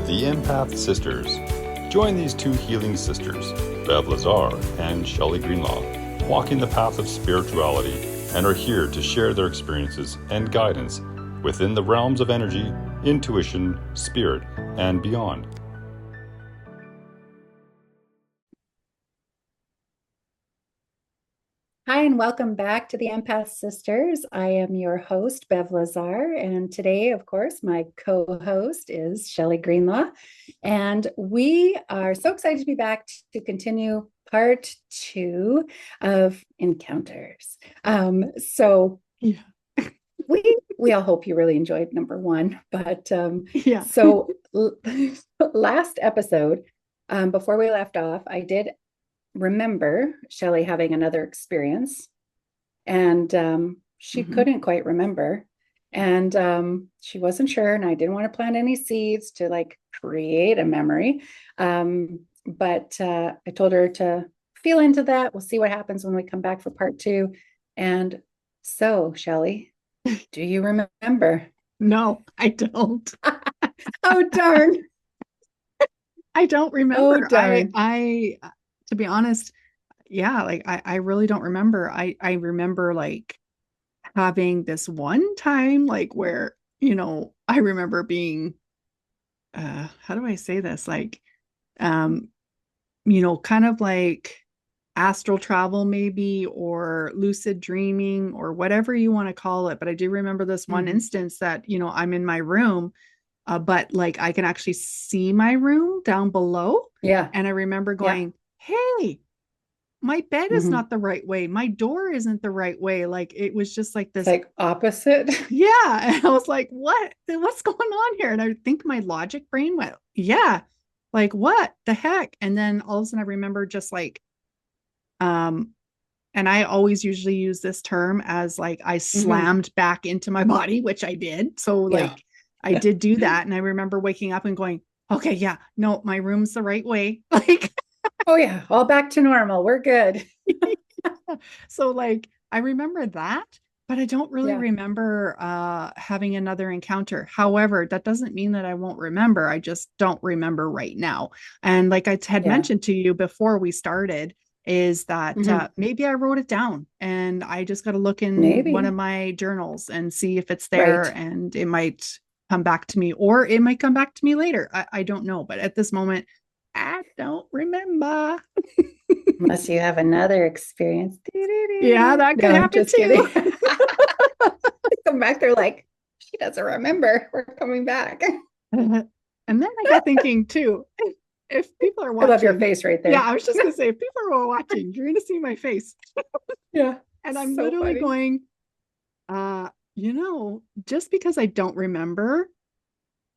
the Empath Sisters. Join these two healing sisters, Bev Lazar and Shelly Greenlaw, walking the path of spirituality and are here to share their experiences and guidance within the realms of energy, intuition, spirit, and beyond. Hi, and welcome back to the Empath Sisters. I am your host, Bev Lazar, and today, of course, my co-host is Shelly Greenlaw, and we are so excited to be back to continue part 2 of Encounters. Yeah. We all hope you really enjoyed number 1, but Yeah. so last episode, before we left off, I did remember Shelly having another experience, and she couldn't quite remember, and she wasn't sure, and I didn't want to plant any seeds to like create a memory, but I told her to feel into that. We'll see what happens when we come back for part 2. And so, Shelly, do you remember? No, I don't. Oh, darn. I don't remember. Oh, darn. I to be honest, yeah, like I really don't remember. I remember like having this one time like where, I remember being how do I say this? Like kind of like astral travel maybe, or lucid dreaming, or whatever you want to call it. But I do remember this one instance that, I'm in my room, but like I can actually see my room down below. Yeah. And I remember going, hey, my bed is not the right way. My door isn't the right way. Like it was just like this, it's like opposite. Yeah. And I was like, what's going on here? And I think my logic brain went, yeah, like what the heck? And then all of a sudden I remember just like, and I always usually use this term as like I slammed back into my body, which I did. So like I did do that. And I remember waking up and going, okay, yeah, no, my room's the right way. Like, oh yeah, all back to normal. We're good. So like I remember that, but I don't really remember having another encounter. However, that doesn't mean that I won't remember. I just don't remember right now. And like I had mentioned to you before we started, is that maybe I wrote it down, and I just got to look in one of my journals and see if it's there, and it might come back to me, or it might come back to me later. I don't know. But at this moment, I don't remember. Unless you have another experience. Yeah, that could happen too. Come back, they're like, she doesn't remember. We're coming back. And then I got thinking too, if people are watching. I love your face right there. Yeah, I was just going to say, if people are watching, you're going to see my face. Yeah. And I'm so literally going, just because I don't remember,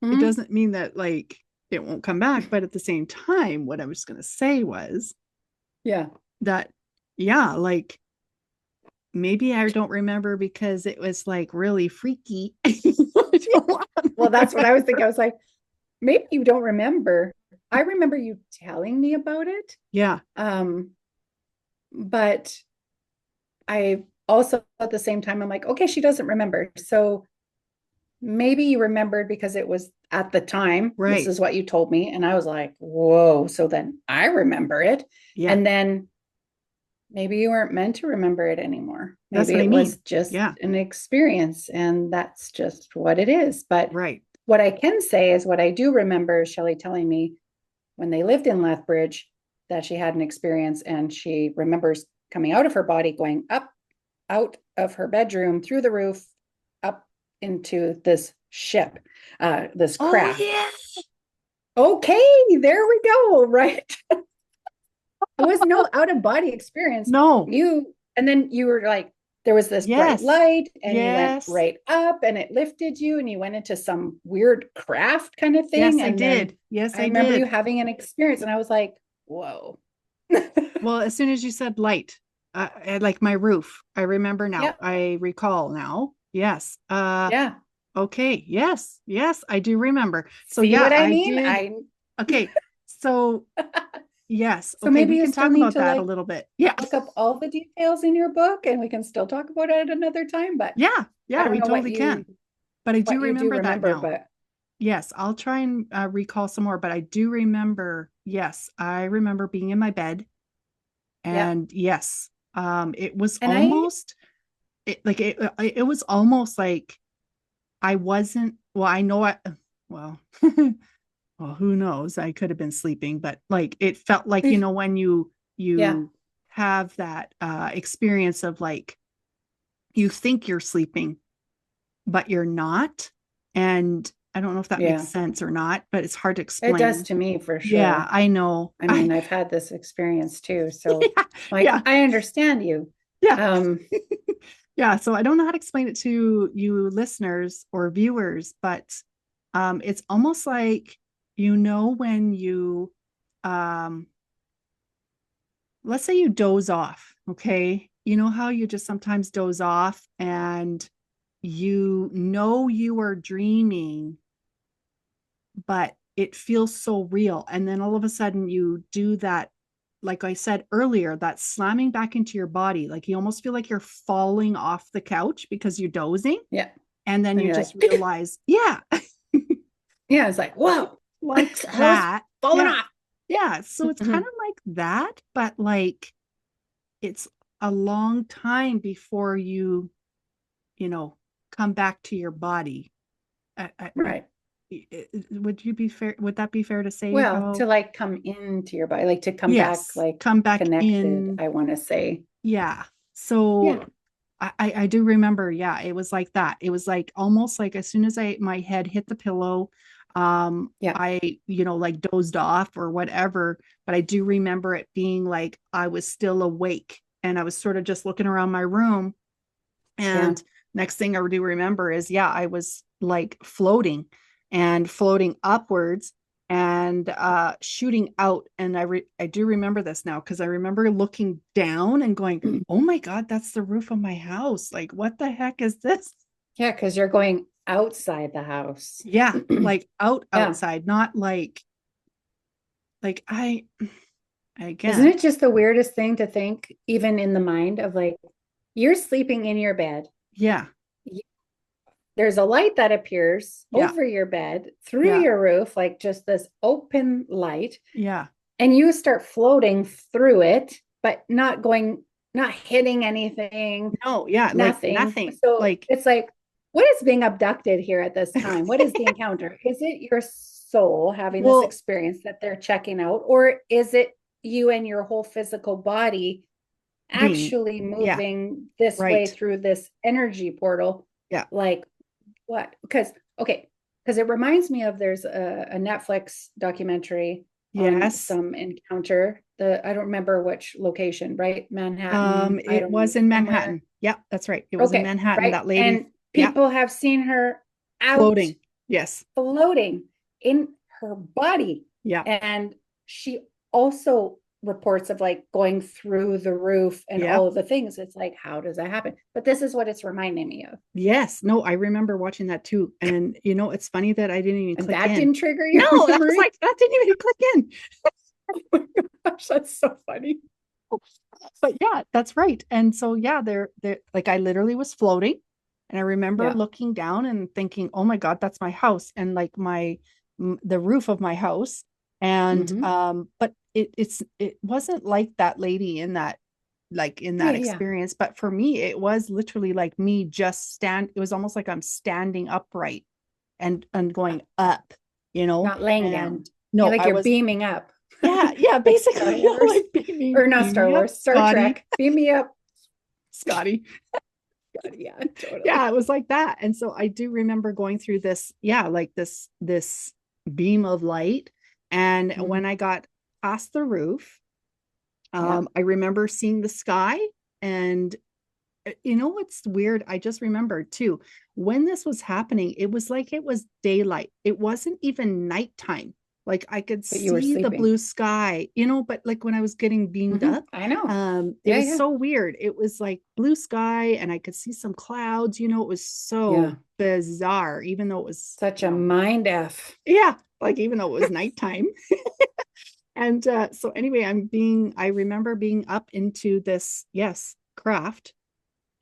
it doesn't mean that like it won't come back. But at the same time, what I was going to say was, that, like maybe I don't remember because it was like really freaky. Well, that's what I was thinking. I was like, maybe you don't remember. I remember you telling me about it. Yeah. But I also at the same time, I'm like, okay, she doesn't remember. So maybe you remembered because it was at the time. Right. This is what you told me. And I was like, whoa. So then I remember it. Yeah. And then maybe you weren't meant to remember it anymore. Maybe it was just an experience, and that's just what it is. But what I can say is what I do remember Shelly telling me when they lived in Lethbridge, that she had an experience, and she remembers coming out of her body, going up out of her bedroom, through the roof, up into this ship, this craft. Okay, there we go. Right. It was no out of body experience. No. And then you were like, there was this bright light, and you went right up, and it lifted you, and you went into some weird craft kind of thing. Yes, I did. Yes, I remember you having an experience, and I was like, whoa. Well, as soon as you said light, like my roof, I remember now. I recall now. Yes. Okay. Yes. I do remember. So see what I mean? Okay. So yes. So maybe we can talk about that a little bit. Yeah. Look up all the details in your book, and we can still talk about it at another time. But we totally can. But I do remember that now. Yes, I'll try and recall some more, but I do remember, yes, I remember being in my bed Yep. and yes, it was And I, almost it was almost like I wasn't, well, I know well, well, who knows? I could have been sleeping, but like it felt like, when yeah, you have that experience of like you think you're sleeping, but you're not. And I don't know if that makes yeah, sense or not, but it's hard to it does explain. to me for Yeah, sure. I know. I mean, I've had this experience too. So Yeah, like, yeah, I understand you. yeah. Um, Yeah, so I don't know how to explain it to you listeners or viewers, but it's almost like when you um let's say you doze off, okay? You know how you just sometimes doze off and you are dreaming, but it feels so real. And then all of a sudden you do that, like I said earlier, that slamming back into your body. Like you almost feel like you're falling off the couch because you're dozing. yeah. And then And you you're just like, realize, yeah, yeah, it's like, whoa, like I was that. falling Yeah. off. Yeah. So it's kind Mhm. of like that, but like it's a long time before you know, come back to your body. Right. Would you be fair? Would that be fair to say Well, how? to like come into your body, like to come back Yes, like come back connected, in. I want to say. Yeah. Yeah. So I do remember, yeah, it was like that. It was like almost like as soon as my head hit the pillow, Yeah. I, like dozed off or whatever. But I do remember it being like I was still awake and I was sort of just looking around my room. Yeah. And next thing I do remember is, yeah, I was like floating upwards and shooting out. And I do remember this now because I remember looking down and going, oh my God, that's the roof of my house. Like, what the heck is this? Yeah. Cause you're going outside the house. Yeah, like Yeah. outside, not like I Isn't again, it just the weirdest thing to think, even in the mind of like, you're sleeping in your bed. yeah, There's a light that appears yeah, over your bed through yeah, your roof, like just this open light, yeah. and you start floating through it, but not hitting anything, No, yeah, like nothing. nothing. So Like, it's like, what is being abducted here at this time? What is the encounter? Is it your soul having this well, experience that they're checking out, or is it you and your whole physical body being, actually yeah, moving this way right. through this energy portal? Yeah. Like what? Because okay, because it reminds me of there's a Netflix documentary on Yes. some encounter. I don't remember which location, right? Manhattan, I It don't know, was in somewhere. Manhattan. Yeah, that's right. It was in Okay, Manhattan. right. That lady, And yeah, people have seen her out floating. Yes. floating in her body. Yeah. And she also reports of like going through the roof and Yeah. all of the things. It's like, how does that happen? But this is what it's reminding me of. Yes. No, I remember watching that too. And it's funny that I didn't even And click that in. didn't trigger No, your I was memory. like, that didn't even click in. Oh my gosh, that's so funny. But yeah, that's right. And so yeah, they're like I literally was floating and I remember Yeah. looking down and thinking, "Oh my God, that's my house." And like the roof of my house. And Mm-hmm. but it wasn't like that lady in that Yeah. Yeah. experience, but for me it was literally like me just it was almost like I'm standing upright and Yeah. going up, Not laying down. and You're no, like I you're was, beaming up. yeah, yeah, Like Star basically, Wars. like beam Or not beam Star me up, Wars, Star Scotty, Trek. Beam me up. Scotty. Yeah, totally. Yeah, it was like that. And so I do remember going through this, yeah, like this beam of light. And when Mm-hmm. I got past the roof, Yeah. I remember seeing the sky. And you know what's weird? I just remembered too, when this was happening, it was like it was daylight. It wasn't even nighttime. Like I could But you were see the sleeping. blue sky, but like when I was getting beamed Mm-hmm. up, I know. it Yeah. was Yeah. so weird. It was like blue sky and I could see some clouds, it was Yeah. so bizarre, even though it was, Such a mind F. yeah, like even though it was nighttime. And so anyway, I remember being up into this, yes, craft.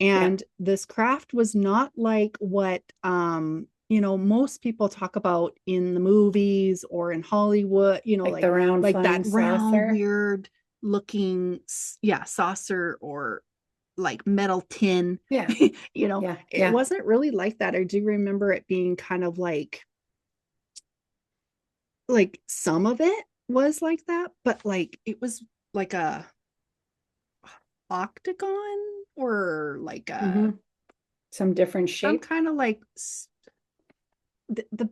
Yeah. And this craft was not like what most people talk about in the movies or in Hollywood, like the round like that flying round, saucer. weird looking, saucer or like metal tin. Yeah. It wasn't really like that. I do remember it being kind of like some of it was like that, but like it was like a octagon or like a some different some shape. kind of like the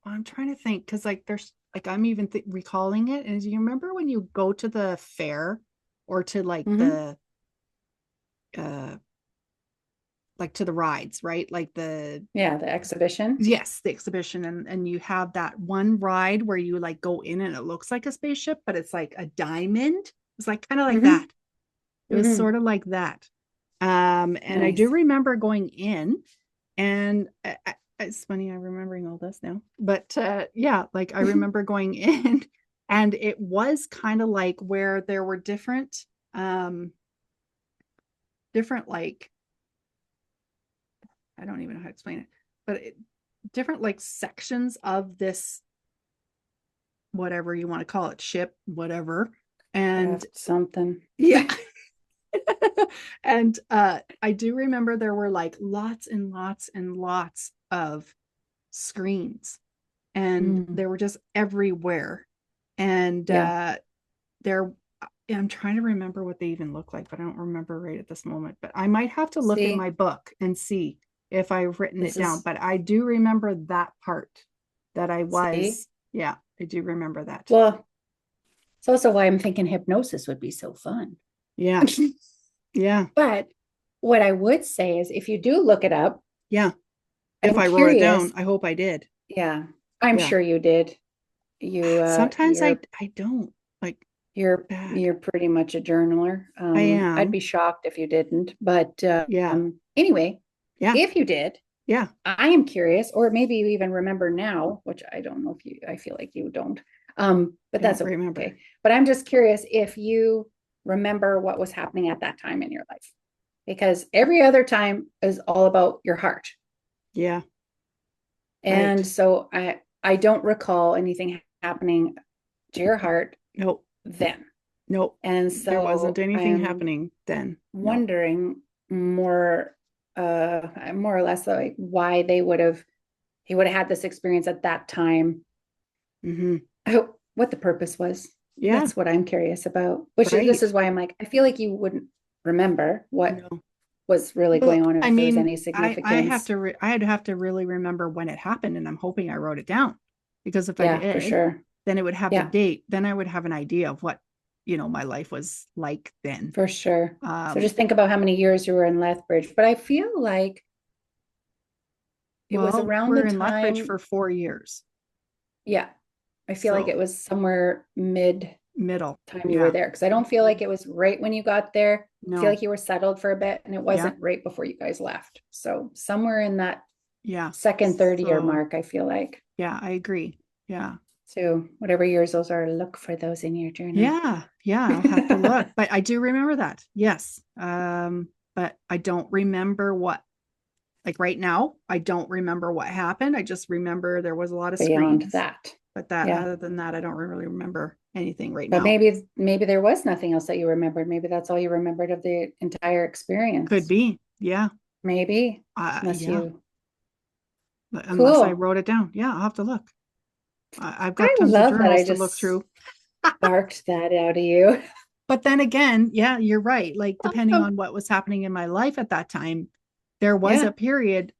I'm trying to think because like there's like I'm even recalling it. And do you remember when you go to the fair or to uh to the rides, right? Like the exhibition. Yes, the exhibition, and you have that one ride where you like go in and it looks like a spaceship, but it's like a diamond. It's like kind of like that. It was sort of like that. And nice. I do remember going in, and it's funny I'm remembering all this now, but yeah, like I remember going in, and it was kind of like where there were different like, I don't even know how to explain it, but different like sections of this, whatever you want to call it, ship, whatever, and something. Yeah. And I do remember there were like lots and lots and lots of screens, and they were just everywhere. And I'm trying to remember what they even look like, but I don't remember right at this moment. But I might have to look in my book and see if I've written it down. But I do remember that part that I was, I do remember that. Well, it's also why I'm thinking hypnosis would be so fun. Yeah. Yeah. But what I would say is if you do look it up. Yeah. If I wrote it down, I hope I did. Yeah. I'm sure you did. Sometimes I don't. Like you're pretty much a journaler. I am. I'd be shocked if you didn't. But anyway, yeah. If you did, yeah, I am curious, or maybe you even remember now, which I don't know if I feel like you don't. But that's okay. Remember. But I'm just curious if you remember what was happening at that time in your life, because every other time is all about your heart. Yeah. And so I don't recall anything happening to your heart. Nope. Then. Nope. And so there wasn't anything happening then. Wondering more or less like why he would have had this experience at that time. What the purpose was. Yeah. That's what I'm curious about. This is why I'm like, I feel like you wouldn't remember what was really going on. If there was any significance. I'd have to really remember when it happened, and I'm hoping I wrote it down, because if I did, for sure, then it would have the date. Then I would have an idea of what my life was like then. For sure. So just think about how many years you were in Lethbridge. But I feel like it was around the time. In Lethbridge for 4 years. Yeah. I feel like it was somewhere middle time you were there, because I don't feel like it was right when you got there. No. I feel like you were settled for a bit, and it wasn't right before you guys left. So somewhere in that second, third year mark, I feel like. Yeah, I agree. Yeah. So whatever years those are, look for those in your journal. Yeah. I'll have to look. But I do remember that. Yes. But I don't remember what, like right now, I don't remember what happened. I just remember there was a lot of screens. That. But other than that, I don't really remember anything right now. But maybe there was nothing else that you remembered. Maybe that's all you remembered of the entire experience. Could be. Yeah. Maybe. Unless I wrote it down. Yeah, I'll have to look. I've got tons of journals to look through. Sparked that out of you. But then again, yeah, you're right. Like depending on what was happening in my life at that time, there was a period,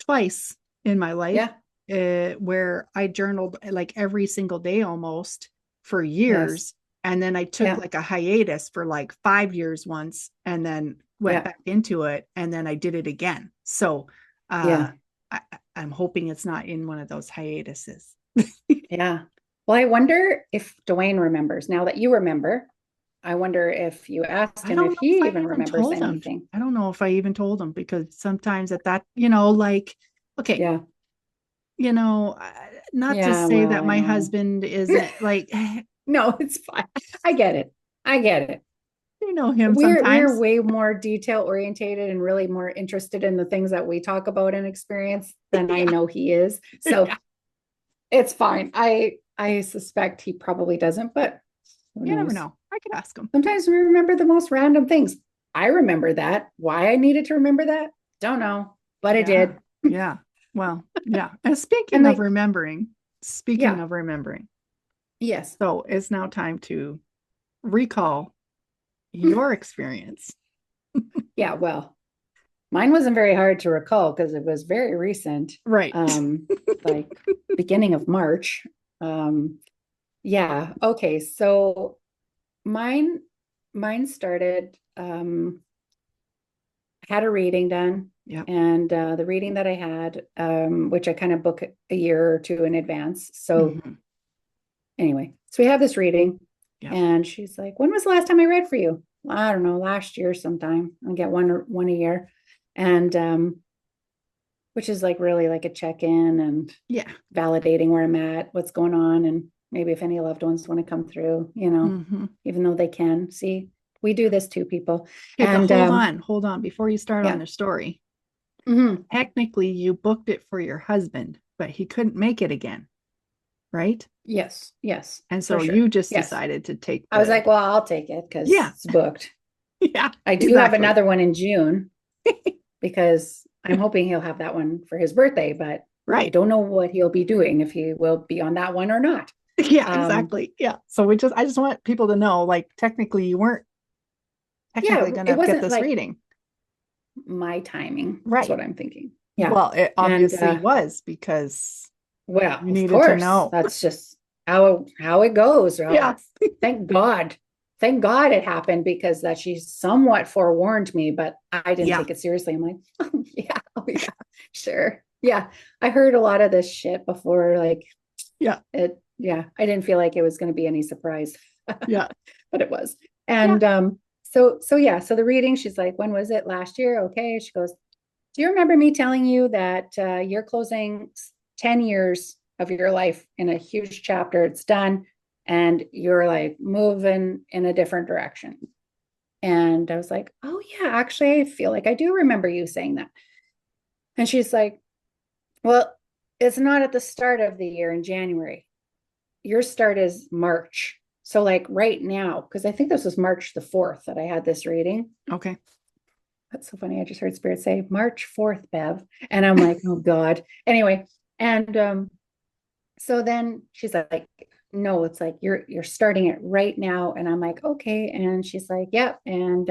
twice in my life, where I journaled like every single day almost for years. And then I took like a hiatus for like 5 years once, and then went back into it, and then I did it again. So I'm hoping it's not in one of those hiatuses. Yeah. Well, I wonder if Dwayne remembers. Now that you remember, I wonder if you asked him if he even remembers anything. I don't know if I even told him, because sometimes at that, like, okay. Yeah. Not to say that my husband isn't like. No, it's fine. I get it. You know him we're sometimes. way more detail orientated and really more interested in the things that we talk about and experience than I Yeah. know he is. So Yeah. it's fine. I suspect he probably doesn't, but who You never knows? know. I could ask him. Sometimes we remember the most random things. I remember that. Why I needed to remember that, don't know, but I Yeah. did. Yeah. Well, yeah. And And speaking like, of yeah, remembering, yes. so it's now time to recall your experience. Yeah, well, mine wasn't very hard to recall because it was very recent. Right. Like beginning of March. Um, yeah, okay. So mine mine started had a reading done. Yep. And the reading that I had, which I kind of book a year or two in advance. So Mhm. anyway, so we have this reading, Yep. and she's like, "When was the last time I read for you?" Well, I don't know, last year sometime. I get one a year, and which is like really like a check in and Yeah. validating where I'm at, what's going on, and maybe if any loved ones want to come through, Hmm. even though they can see. We do this too, people, Okay, but and hold on before you start on yeah. the story. Mm-hmm. Technically, you booked it for your husband, but he couldn't make it again, right? Yes, And for so sure. you just Yes. decided to take I was the, like, well, I'll take it because yeah, it's booked. yeah, I do have exactly. another one in June because I'm hoping he'll have that one for his birthday, but I Right. don't know what he'll be doing, if he will be on that one or not. Yeah, Um, exactly. Yeah. So I just want people to know, like, technically, you weren't technically yeah, going it to get wasn't this like reading. my timing. That's Right. what I'm thinking. Yeah. Well, it And obviously was because well, you of needed to course, know. that's just how it goes. Yeah. Well, thank God. Thank God it happened because that she somewhat forewarned me, but I didn't Yeah. take it seriously. I'm like, oh yeah, sure. Yeah. I heard a lot of this shit before, like Yeah. yeah, I didn't feel like it was going to be any surprise, Yeah. but it was. Yeah. And so yeah, so the reading, she's like, when was it? Last year? Okay. She goes, do you remember me telling you that you're closing 10 years of your life in a huge chapter? It's done. And you're like moving in a different direction. And I was like, oh, yeah, actually, I feel like I do remember you saying that. And she's like, well, it's not at the start of the year in January. Your start is March. So, like right now, because I think this was March the 4th that I had this reading. Okay. That's so funny. I just heard Spirit say March 4th, Bev. And I'm like, oh God. Anyway, and so then she's like, no, it's like you're starting it right now. And I'm like, okay. And she's like, yep. And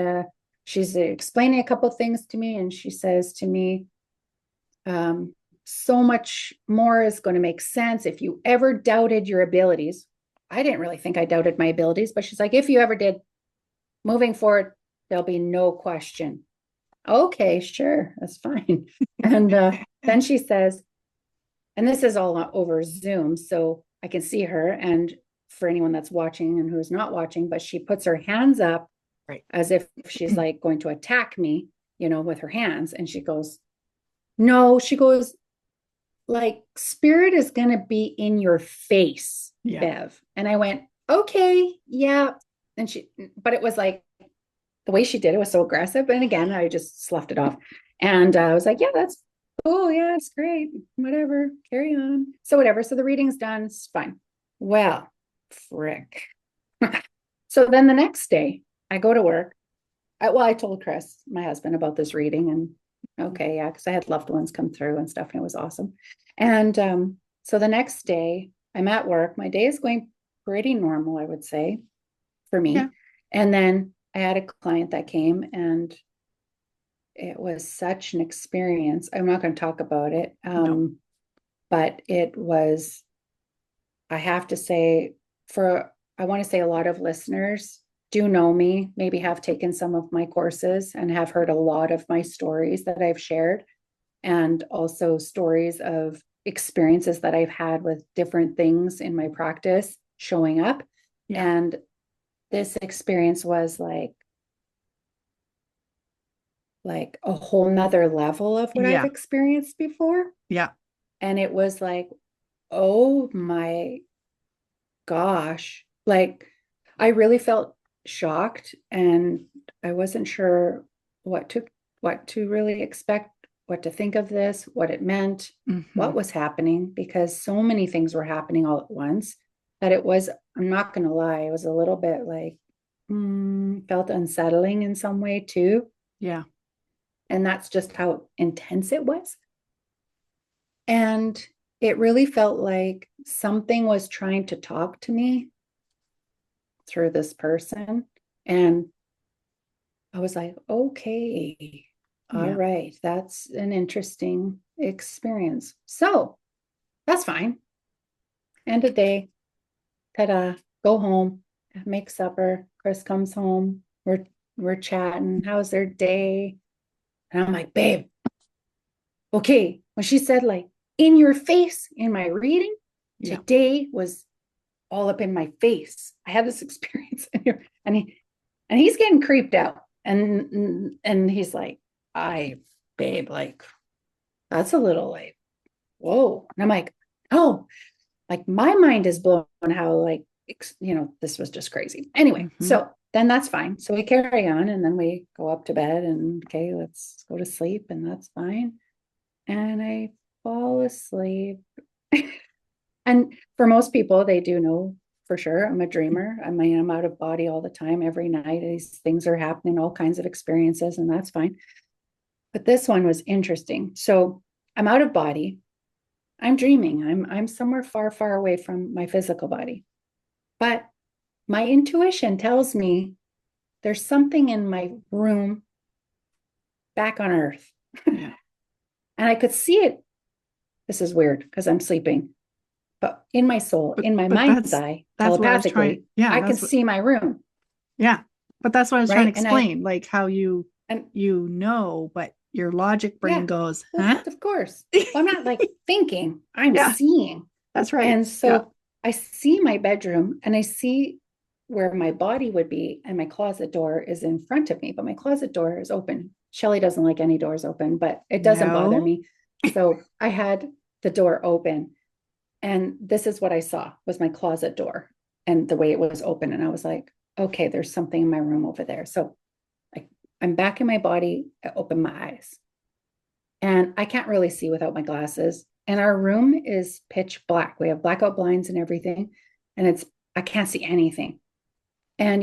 she's explaining a couple things to me. And she says to me, um, so much more is going to make sense if you ever doubted your abilities. I didn't really think I doubted my abilities, but she's like, if you ever did, moving forward, there'll be no question. Okay, sure, that's fine. And then she says, and this is all over Zoom, so I can see her. And for anyone that's watching and who's not watching, but she puts her hands up Right. as if she's like going to attack me, with her hands. And she goes, no, she goes, like, spirit is going to be in your face, Yeah. Bev. And I went, okay, yeah. And but it was like, the way she did it was so aggressive. And again, I just sloughed it off. And I was like, yeah, that's cool. Yeah, it's great. Whatever. Carry on. So whatever. So the reading's done. It's fine. Well, frick. So then the next day I go to work. I told Chris, my husband, about this reading, and okay, yeah, because I had loved ones come through and stuff, and it was awesome. And so the next day I'm at work. My day is going pretty normal, I would say, for me. Yeah. And then I had a client that came, and it was such an experience. I'm not going to talk about it, No. but it was, I have to say, I want to say a lot of listeners do know me, maybe have taken some of my courses and have heard a lot of my stories that I've shared, and also stories of experiences that I've had with different things in my practice showing up. Yeah. And this experience was like a whole nother level of what I've Yeah. experienced before. Yeah. And it was like, oh my gosh, like I really felt shocked, and I wasn't sure what to really expect, what to think of this, what it meant, what was happening, because so many things were happening all at once that it was, I'm not going to lie, it was a little bit like, felt unsettling in some way too. Yeah. And that's just how intense it was. And it really felt like something was trying to talk to me through this person. And I was like, okay, all right, that's an interesting experience. So that's fine. End of day, ta-da, go home, make supper. Chris comes home. We're chatting. How's their day? And I'm like, babe, okay. When she said like in your face in my reading, today was all up in my face. I had this experience and he's getting creeped out. And he's like, babe, like, that's a little like, whoa. And I'm like, oh, like my mind is blown how like, this was just crazy. Anyway, so then that's fine. So we carry on and then we go up to bed and okay, let's go to sleep, and that's fine. And I fall asleep. And for most people, they do know for sure I'm a dreamer. I mean, I'm out of body all the time. Every night, these things are happening, all kinds of experiences, and that's fine. But this one was interesting. So I'm out of body. I'm dreaming. I'm somewhere far, far away from my physical body. But my intuition tells me there's something in my room back on Earth. Yeah. And I could see it. This is weird because I'm sleeping. But in my soul, in my mind's eye, telepathically, I could see my room. Yeah. But that's what I was trying to explain, like how you know, but your logic brain goes, huh? Of course. Well, I'm not like thinking, I'm seeing. That's right. And so I see my bedroom and I see where my body would be, and my closet door is in front of me, but my closet door is open. Shelly doesn't like any doors open, but it doesn't bother me. So I had the door open. And this is what I saw was my closet door and the way it was open. And I was like, okay, there's something in my room over there. So I'm back in my body. I open my eyes and I can't really see without my glasses. And our room is pitch black. We have blackout blinds and everything. And I can't see anything. And,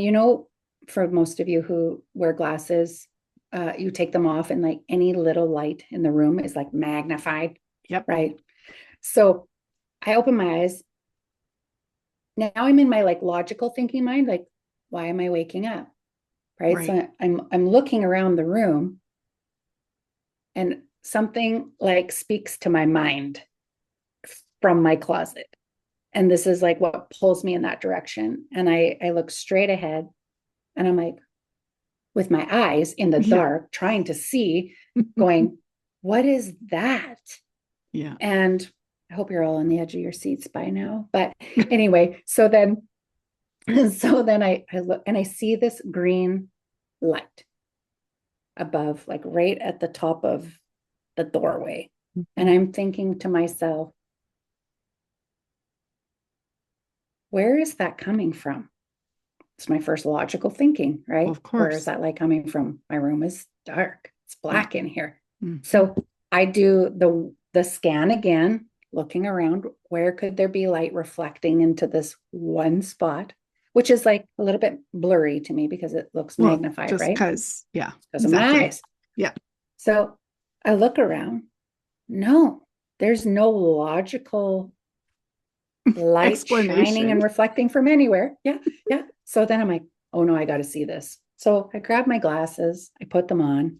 for most of you who wear glasses, you take them off and like any little light in the room is like magnified. Yep. Right. So I open my eyes. Now I'm in my like logical thinking mind, like, why am I waking up? Right. So I'm looking around the room and something like speaks to my mind from my closet. And this is like what pulls me in that direction. And I look straight ahead and I'm like, with my eyes in the dark, trying to see, going, what is that? Yeah. And I hope you're all on the edge of your seats by now. But anyway, so then I look and I see this green light above, like right at the top of the doorway. And I'm thinking to myself, where is that coming from? It's my first logical thinking, right? Of course. Where is that light coming from? My room is dark. It's black in here. So I do the scan again, looking around. Where could there be light reflecting into this one spot, which is like a little bit blurry to me because it looks magnified, just right? Because of my eyes. Yeah. So I look around. No, there's no logical light shining and reflecting from anywhere. Yeah. So then I'm like, oh no, I got to see this. So I grab my glasses, I put them on,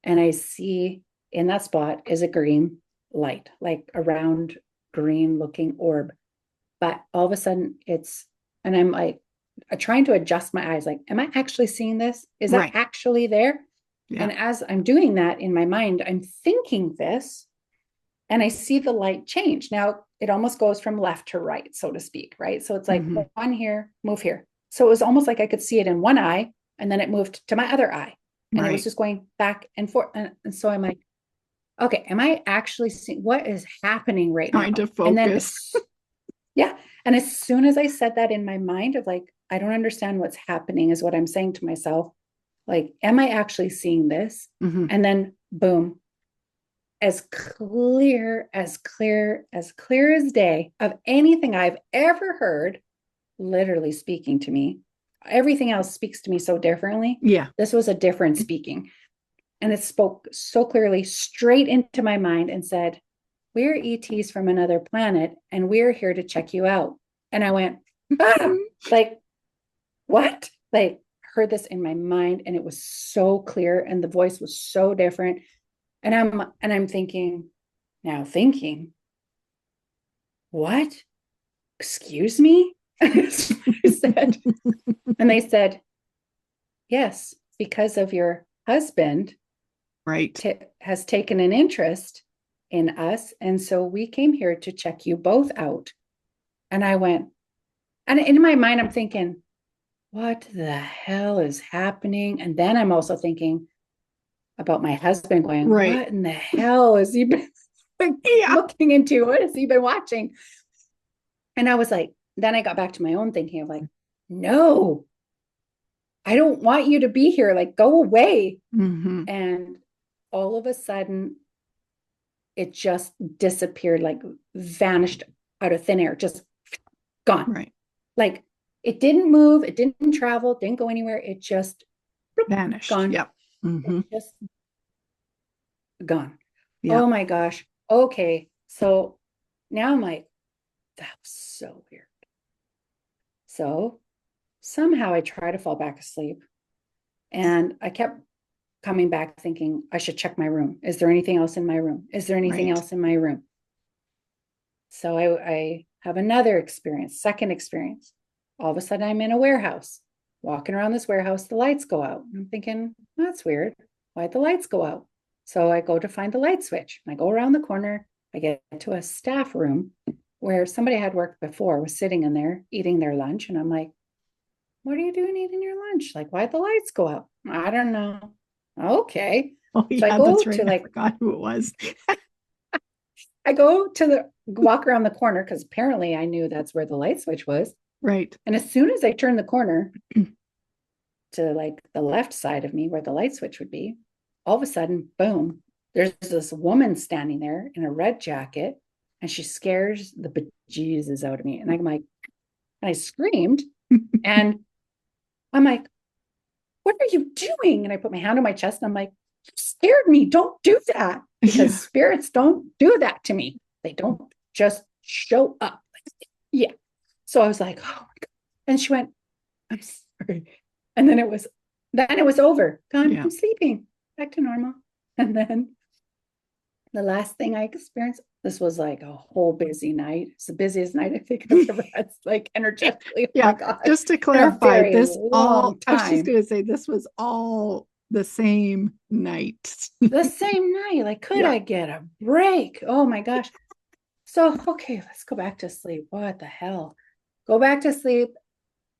and I see in that spot is a green light, like a round green looking orb. But all of a sudden and I'm like, trying to adjust my eyes, like, am I actually seeing this? Is that actually there? Yeah. And as I'm doing that in my mind, I'm thinking this, and I see the light change. Now it almost goes from left to right, so to speak, right? So it's like one here, move here. So it was almost like I could see it in one eye, and then it moved to my other eye. And it was just going back and forth. And so I'm like, okay, am I actually seeing what is happening right now? Trying to focus. And then, and as soon as I said that in my mind of like, I don't understand what's happening, is what I'm saying to myself. Like, am I actually seeing this? Mm-hmm. And then boom, as clear as day of anything I've ever heard, literally speaking to me. Everything else speaks to me so differently. Yeah. This was a different speaking. And it spoke so clearly straight into my mind and said, we're ETs from another planet and we're here to check you out. And I went, like, what? Like, heard this in my mind, and it was so clear, and the voice was so different. And I'm thinking, what? Excuse me? I said, and they said, yes, because of your husband, right, has taken an interest in us, and so we came here to check you both out. And I went, and in my mind, I'm thinking, what the hell is happening? And then I'm also thinking about my husband going, right. What in the hell has he been looking into? What has he been watching? And I was like, then I got back to my own thinking of like, no, I don't want you to be here. Like, go away. Mm-hmm. And all of a sudden, it just disappeared, like vanished out of thin air, just gone. Right. Like, it didn't move, it didn't travel, didn't go anywhere. It just vanished. Gone. Yep. Mm-hmm. Just gone. Yep. Oh my gosh. Okay. So now I'm like, that was so weird. So somehow I try to fall back asleep, and I kept coming back thinking I should check my room. Is there anything else in my room? Is there anything else in my room? So I have another experience, second experience. All of a sudden I'm in a warehouse, walking around this warehouse, the lights go out. I'm thinking, that's weird. Why'd the lights go out? So I go to find the light switch. I go around the corner. I get to a staff room where somebody had worked before, was sitting in there eating their lunch. And I'm like, what are you doing eating your lunch? Like, why'd the lights go out? I don't know. Okay. Oh, yeah, so I go that's right. to I forgot who it was. I go to walk around the corner because apparently I knew that's where the light switch was. Right. And as soon as I turn the corner to like the left side of me where the light switch would be, all of a sudden, boom, there's this woman standing there in a red jacket, and she scares the bejesus out of me. And I'm like, and I screamed, and I'm like, what are you doing? And I put my hand on my chest, and I'm like, you scared me. Don't do that. Because spirits don't do that to me. They don't just show up. Yeah. So I was like, oh my God. And she went, I'm sorry. And then it was over. Gone. I'm sleeping. Back to normal. And then the last thing I experienced, this was like a whole busy night. It's the busiest night I think I've ever had, like energetically. Yeah. Oh my God. Just to clarify, this all, time. I was just going to say, this was all the same night. The same night. Like, could I get a break? Oh my gosh. So, okay, let's go back to sleep. What the hell? Go back to sleep.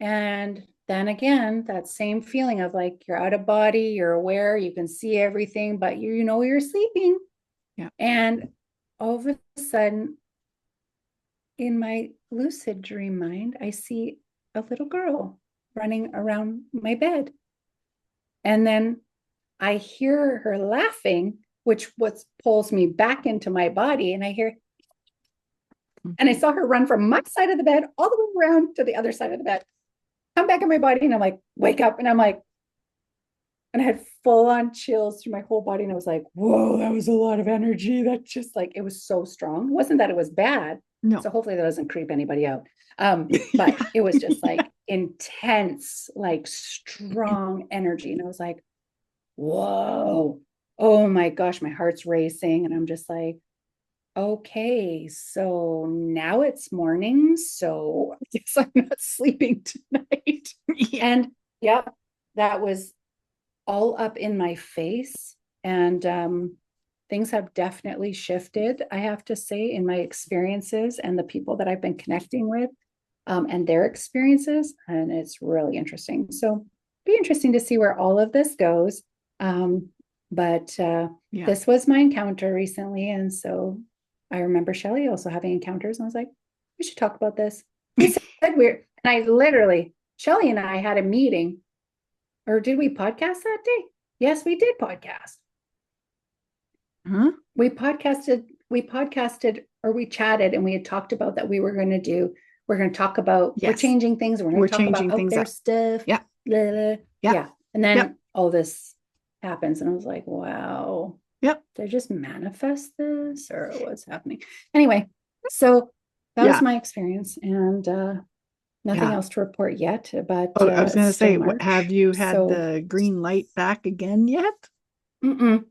And then again, that same feeling of like you're out of body, you're aware, you can see everything, but you know you're sleeping. Yeah. And all of a sudden, in my lucid dream mind, I see a little girl running around my bed. And then I hear her laughing, which pulls me back into my body. And I hear, and I saw her run from my side of the bed all the way around to the other side of the bed, come back in my body, and I'm like, wake up. And I'm like, and I had full on chills through my whole body. And I was like, whoa, that was a lot of energy. That just like, it was so strong. It wasn't that it was bad. No. So hopefully that doesn't creep anybody out. But it was just like intense, like strong energy. And I was like, whoa, oh my gosh, my heart's racing. And I'm just like, okay, so now it's morning. So I guess I'm not sleeping tonight. And yeah, that was all up in my face. And things have definitely shifted, I have to say, in my experiences and the people that I've been connecting with and their experiences. And it's really interesting. So be interesting to see where all of this goes. But this was my encounter recently. And so I remember Shelly also having encounters. And I was like, we should talk about this. He said weird. And I literally Shelly and I had a meeting, or did we podcast that day? Yes, we did podcast. Huh? We podcasted, or we chatted, and we had talked about that we're going to talk about, we're changing things. We're going to talk about out there stuff. Yeah. Blah, blah. Yeah. And then all this happens. And I was like, wow. Yep. Did I just manifest this, or what's happening? Anyway, so that was my experience, and nothing else to report yet. But I was going to say, have you had the green light back again yet? Nope.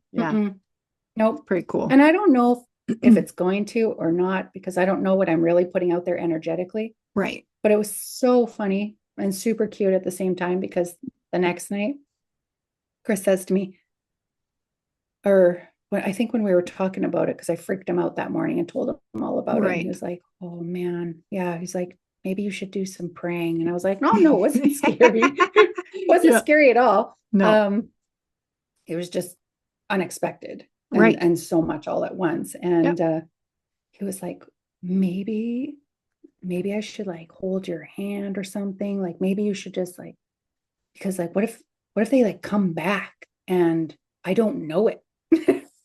Pretty cool. And I don't know if it's going to or not, because I don't know what I'm really putting out there energetically. Right. But it was so funny and super cute at the same time, because the next night, Chris says to me, or I think when we were talking about it, because I freaked him out that morning and told him all about it. And he was like, oh man. Yeah. He's like, maybe you should do some praying. And I was like, no, it wasn't scary. It wasn't scary at all. No. It was just unexpected. And so much all at once. And he was like, maybe I should like hold your hand or something. Like, maybe you should just like, because like, what if they like come back and I don't know it?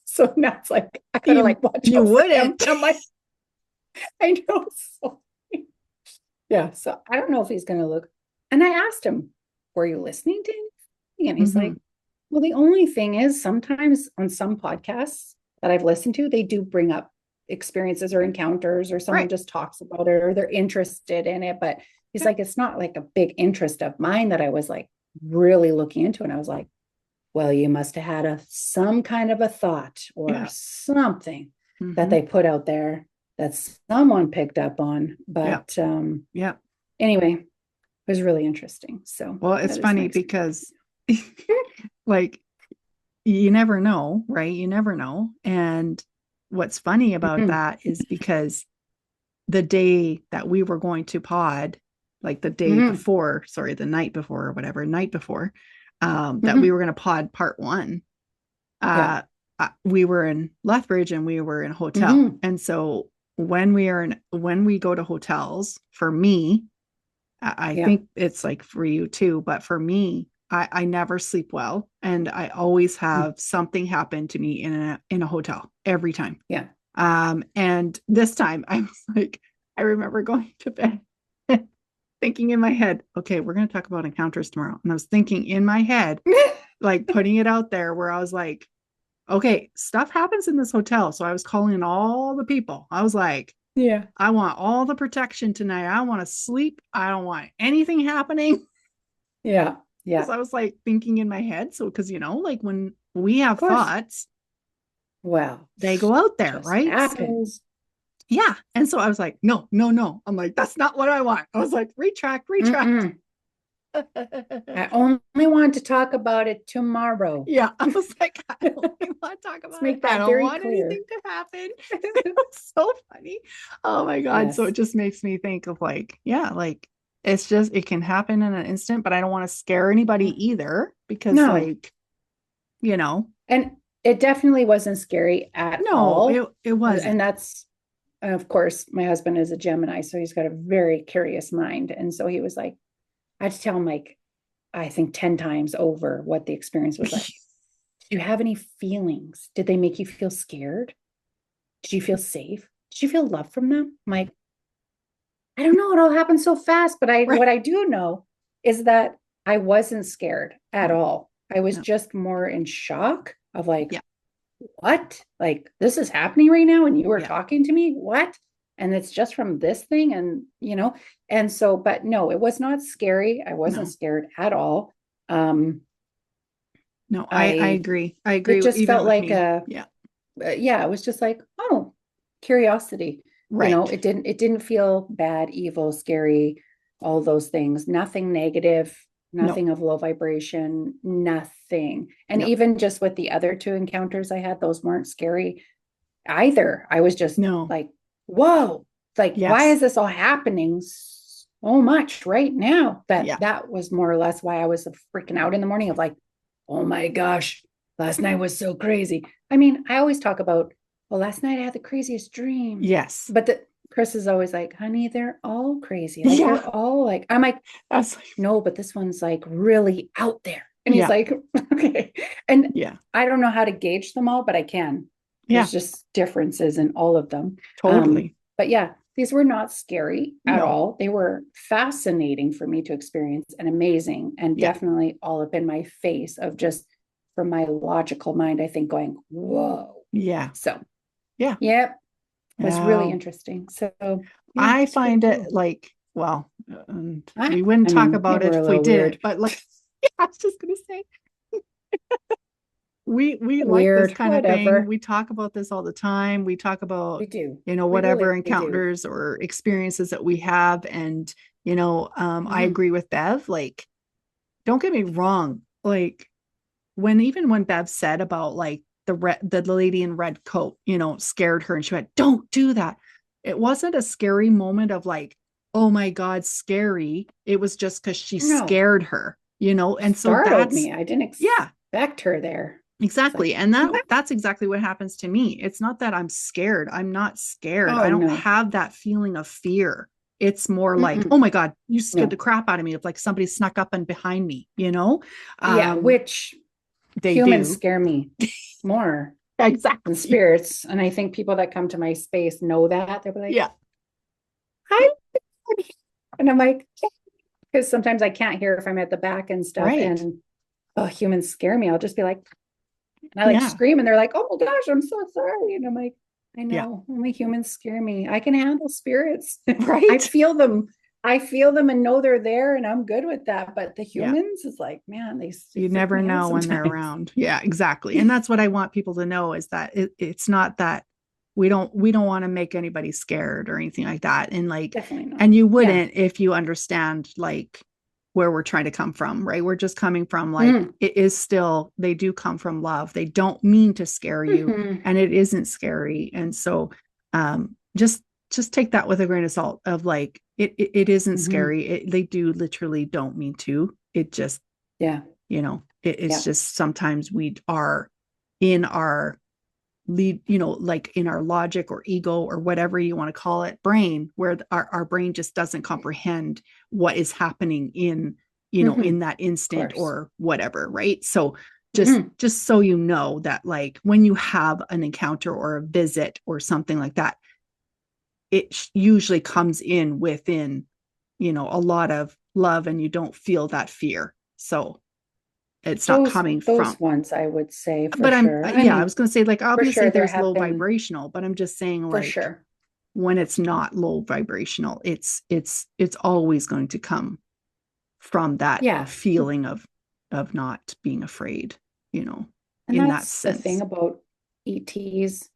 So now it's like, I gotta like watch. You wouldn't. I'm like, I know. So yeah. So I don't know if he's gonna look. And I asked him, were you listening to anything? And he's like, well, the only thing is, sometimes on some podcasts that I've listened to, they do bring up experiences or encounters, or someone just talks about it, or they're interested in it. But he's like, it's not like a big interest of mine that I was like really looking into. And I was like, well, you must have had some kind of a thought or something that they put out there that someone picked up on. But anyway, it was really interesting. So, well, it's funny because like, you never know, right? You never know. And what's funny about that is because the day that we were going to pod, like the day before, the night before or whatever, that we were going to pod part 1. We were in Lethbridge and we were in a hotel. And so when we go to hotels, for me, I think it's like for you too, but for me, I never sleep well, and I always have something happen to me in a hotel every time. Yeah. And this time I was like, I remember going to bed thinking in my head, okay, we're going to talk about encounters tomorrow. And I was thinking in my head, like putting it out there, where I was like, okay, stuff happens in this hotel. So I was calling all the people. I was like, I want all the protection tonight. I want to sleep. I don't want anything happening. Yeah. Because I was like thinking in my head. So, because, like when we have thoughts, well, they go out there, right? Happens. So, and so I was like, no. I'm like, that's not what I want. I was like, retract. I only want to talk about it tomorrow. Yeah. I was like, I only want to talk about it. I don't want anything to happen. It was so funny. Oh my God. So it just makes me think of like, like, it's just, it can happen in an instant, but I don't want to scare anybody either, because like, and it definitely wasn't scary at all. No, it wasn't. And that's, of course, my husband is a Gemini, so he's got a very curious mind. And so he was like, I had to tell him like, I think 10 times over what the experience was like. Did you have any feelings? Did they make you feel scared? Did you feel safe? Did you feel love from them? I'm like, I don't know. It all happened so fast, but what I do know is that I wasn't scared at all. I was just more in shock of like, what? Like, this is happening right now, and you were talking to me? What? And it's just from this thing, and and so, but no, it was not scary. I wasn't scared at all. No, I agree. I agree. It just felt like it was just like, oh, curiosity. Right. It didn't feel bad, evil, scary, all those things. Nothing negative, nothing of low vibration, nothing. And even just with the other 2 encounters I had, those weren't scary either. I was just like, whoa, like, why is this all happening so much right now? That was more or less why I was freaking out in the morning of like, oh my gosh, last night was so crazy. I mean, I always talk about, well, last night I had the craziest dream. Yes. But Chris is always like, honey, they're all crazy. Like they're all like, I'm like, no, but this one's like really out there. And he's like, okay. And I don't know how to gauge them all, but I can. There's just differences in all of them. Totally. But yeah, these were not scary at all. They were fascinating for me to experience and amazing, and definitely all up in my face of just from my logical mind, I think going, whoa. Yeah. So yep. It was really interesting. So I find it like, well, we wouldn't talk about it if we did, but like, I was just going to say, we like this kind of thing. We talk about this all the time. We talk about, whatever encounters or experiences that we have. And, I agree with Bev. Like, don't get me wrong. Like when Bev said about like the lady in red coat, scared her and she went, don't do that. It wasn't a scary moment of like, oh my God, scary. It was just because she scared her, and so that's me. I didn't expect her there. Exactly. Like, and that's exactly what happens to me. It's not that I'm scared. I'm not scared. I don't have that feeling of fear. It's more like, oh my God, you scared the crap out of me. If like somebody snuck up and behind me, which humans scare me more than spirits. And I think people that come to my space know that. They're like, hi. And I'm like, because sometimes I can't hear if I'm at the back and stuff. And humans scare me. I'll just be like, and I like scream and they're like, oh my gosh, I'm so sorry. And I'm like, I know, only humans scare me. I can handle spirits. Right. I feel them and know they're there and I'm good with that. But the humans is like, man, you never know when they're around. Yeah, exactly. And that's what I want people to know is that it's not that we don't want to make anybody scared or anything like that. And like, and you wouldn't if you understand like where we're trying to come from, right? We're just coming from like, it is still, they do come from love. They don't mean to scare you and it isn't scary. And so just take that with a grain of salt of like, it isn't scary. They do literally don't mean to. It just, it's just sometimes we are in our lead, like in our logic or ego or whatever you want to call it, brain, where our brain just doesn't comprehend what is happening in, in that instant or whatever. Right. So just so you know that like when you have an encounter or a visit or something like that, it usually comes in within, a lot of love and you don't feel that fear. So it's not coming from those ones, I would say, but I was going to say like, obviously there's low vibrational, but I'm just saying like, when it's not low vibrational, it's always going to come from that feeling of not being afraid, and in that's that sense. The thing about ETs,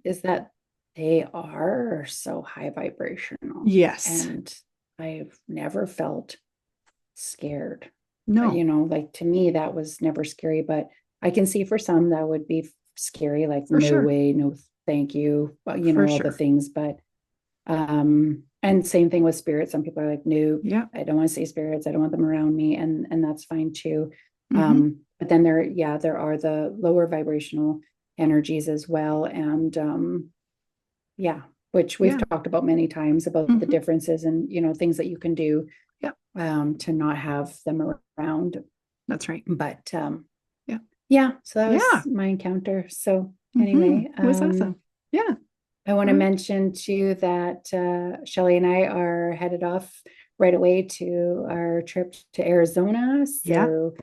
is that they are so high vibrational. Yes. And I've never felt scared. No. Like to me, that was never scary, but I can see for some that would be scary, like no way, no thank you, but all the things. But and same thing with spirits. Some people are like, no, I don't want to see spirits. I don't want them around me. And that's fine too. But then there are the lower vibrational energies as well. And which we've talked about many times about the differences and, things that you can do to not have them around. That's right. But so that was my encounter. So anyway, it was awesome. Yeah. I want to mention too that Shelly and I are headed off right away to our trip to Arizona. So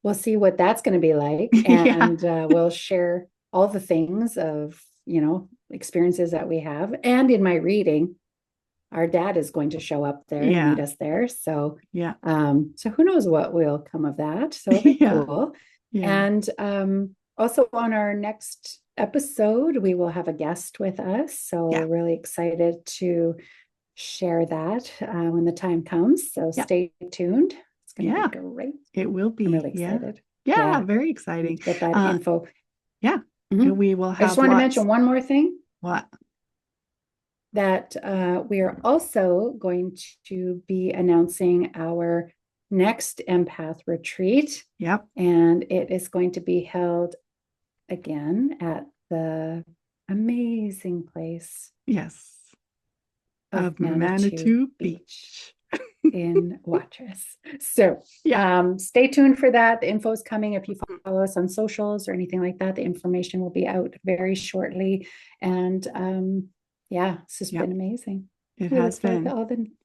we'll see what that's going to be like. And we'll share all the things of, experiences that we have. And in my reading, our dad is going to show up there and meet us there. So, so who knows what will come of that. So it'll be cool. Yeah. And also on our next episode, we will have a guest with us. So we're really excited to share that when the time comes. So stay tuned. It's going to be great. It will be. I'm really excited. Yeah, very exciting. Get that info. Yeah. And we will have I just want to mention one more thing. What? That we are also going to be announcing our next Empath retreat. Yep. And it is going to be held again at the amazing place. Yes. of Manitou Beach in Watrous. So stay tuned for that. The info is coming. If you follow us on socials or anything like that, the information will be out very shortly. And this has been amazing. It has been.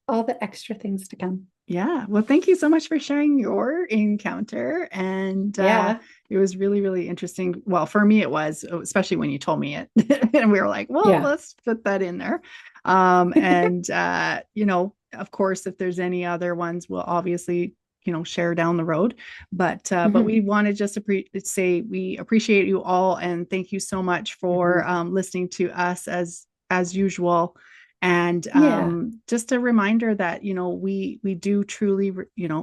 All the extra things to come. Yeah. Well, thank you so much for sharing your encounter. And it was really, really interesting. Well, for me, it was, especially when you told me it. And we were like, well, let's put that in there. Of course, if there's any other ones, we'll obviously, share down the road. But we want to just say we appreciate you all. And thank you so much for listening to us as usual. And just a reminder that, we do truly,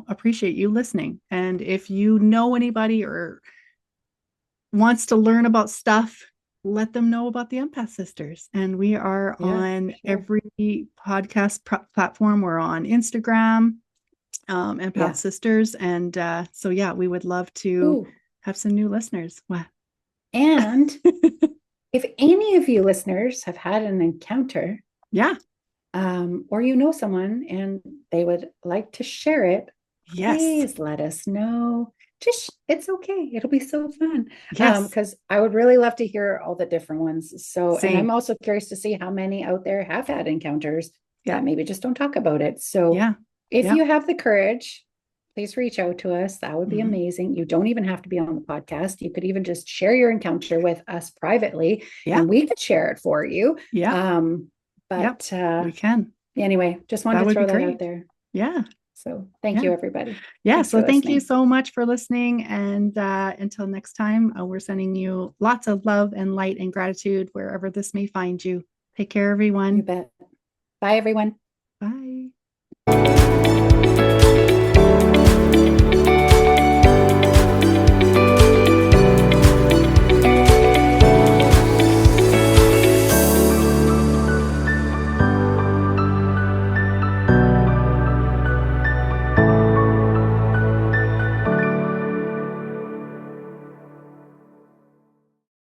appreciate you listening. And if you know anybody or wants to learn about stuff, let them know about the Empath Sisters. And we are on every podcast platform. We're on Instagram, Empath Sisters. And we would love to have some new listeners. Wow. And if any of you listeners have had an encounter, or someone and they would like to share it, please let us know. It's okay. It'll be so fun. Because I would really love to hear all the different ones. So, and I'm also curious to see how many out there have had encounters that maybe just don't talk about it. So if you have the courage, please reach out to us. That would be amazing. You don't even have to be on the podcast. You could even just share your encounter with us privately and we could share it for you. But we can. Anyway, just wanted to throw that out there. Yeah. So thank you, everybody. Thank you so much for listening. And until next time, we're sending you lots of love and light and gratitude wherever this may find you. Take care, everyone. You bet. Bye, everyone. Bye.